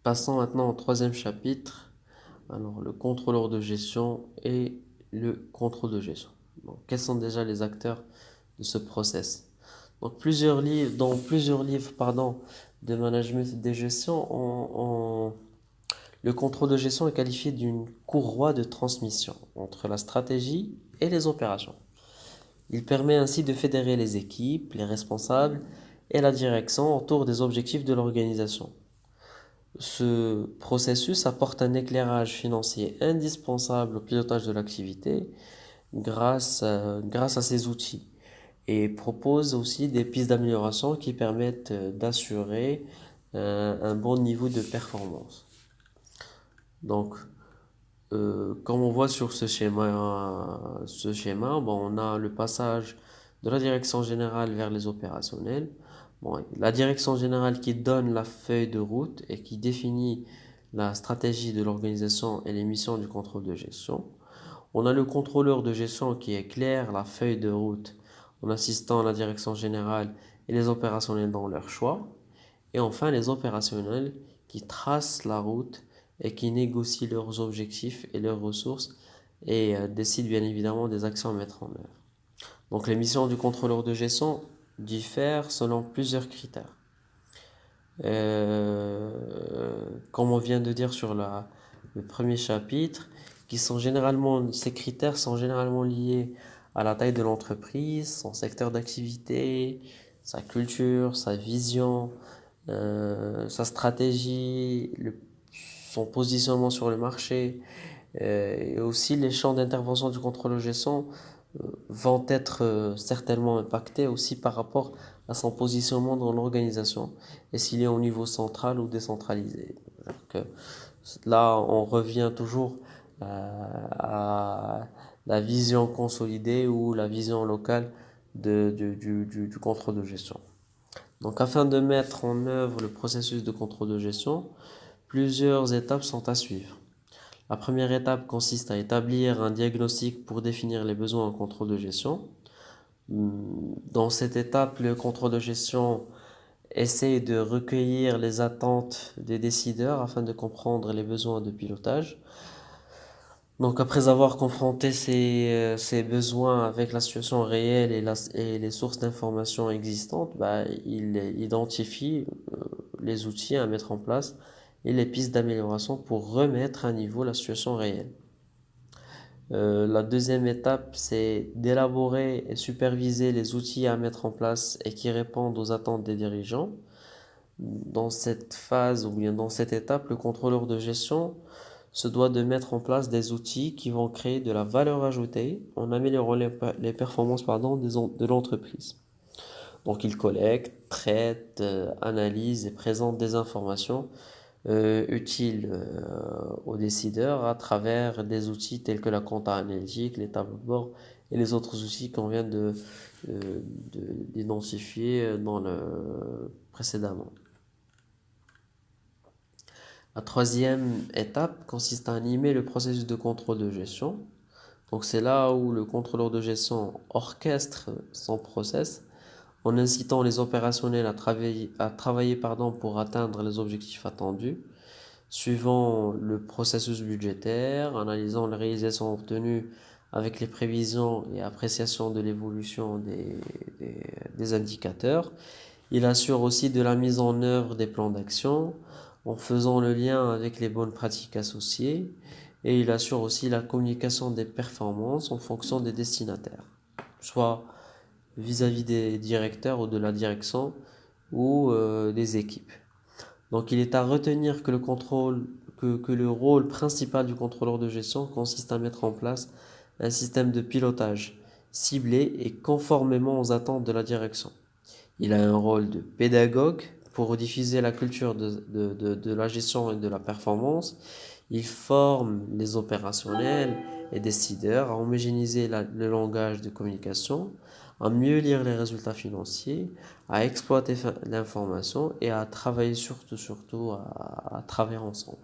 Passons maintenant au troisième chapitre. Alors, le contrôleur de gestion et le contrôle de gestion. Donc, quels sont déjà les acteurs de ce process? Donc, dans plusieurs livres, de management et de gestion, le contrôle de gestion est qualifié d'une courroie de transmission entre la stratégie et les opérations. Il permet ainsi de fédérer les équipes, les responsables et la direction autour des objectifs de l'organisation. Ce processus apporte un éclairage financier indispensable au pilotage de l'activité grâce à ces outils et propose aussi des pistes d'amélioration qui permettent d'assurer un bon niveau de performance. Donc, comme on voit sur ce schéma, bon, on a le passage de la direction générale vers les opérationnels. Bon, la direction générale qui donne la feuille de route et qui définit la stratégie de l'organisation et les missions du contrôle de gestion. On a le contrôleur de gestion qui éclaire la feuille de route en assistant à la direction générale et les opérationnels dans leur choix. Et enfin, les opérationnels qui tracent la route et qui négocient leurs objectifs et leurs ressources et décident bien évidemment des actions à mettre en œuvre. Donc les missions du contrôleur de gestion diffèrent selon plusieurs critères. Comme on vient de dire sur le premier chapitre, ces critères sont généralement liés à la taille de l'entreprise, son secteur d'activité, sa culture, sa vision, sa stratégie, son positionnement sur le marché, et aussi les champs d'intervention du contrôle de gestion vont être certainement impactés aussi par rapport à son positionnement dans l'organisation et s'il est au niveau central ou décentralisé. Donc, là, on revient toujours à la vision consolidée ou la vision locale du contrôle de gestion. Donc, afin de mettre en œuvre le processus de contrôle de gestion, plusieurs étapes sont à suivre. La première étape consiste à établir un diagnostic pour définir les besoins en contrôle de gestion. Dans cette étape, le contrôle de gestion essaie de recueillir les attentes des décideurs afin de comprendre les besoins de pilotage. Donc après avoir confronté ces besoins avec la situation réelle et les sources d'informations existantes, il identifie les outils à mettre en place et les pistes d'amélioration pour remettre à niveau la situation réelle. La deuxième étape, c'est d'élaborer et superviser les outils à mettre en place et qui répondent aux attentes des dirigeants. Dans cette phase ou bien dans cette étape, le contrôleur de gestion se doit de mettre en place des outils qui vont créer de la valeur ajoutée en améliorant les performances de l'entreprise. Donc il collecte, traite, analyse et présente des informations utiles aux décideurs à travers des outils tels que la compta analytique, les tableaux de bord et les autres outils qu'on vient d'identifier précédemment. La troisième étape consiste à animer le processus de contrôle de gestion. Donc c'est là où le contrôleur de gestion orchestre son process en incitant les opérationnels à travailler pour atteindre les objectifs attendus, suivant le processus budgétaire, analysant les réalisations obtenues avec les prévisions et appréciation de l'évolution des indicateurs. Il assure aussi de la mise en œuvre des plans d'action en faisant le lien avec les bonnes pratiques associées et il assure aussi la communication des performances en fonction des destinataires, soit vis-à-vis des directeurs ou de la direction ou des équipes. Donc il est à retenir que le rôle principal du contrôleur de gestion consiste à mettre en place un système de pilotage ciblé et conformément aux attentes de la direction. Il a un rôle de pédagogue pour diffuser la culture de la gestion et de la performance. Il forme les opérationnels et décideurs à homogénéiser le langage de communication, à mieux lire les résultats financiers, à exploiter l'information et à travailler surtout à travailler ensemble.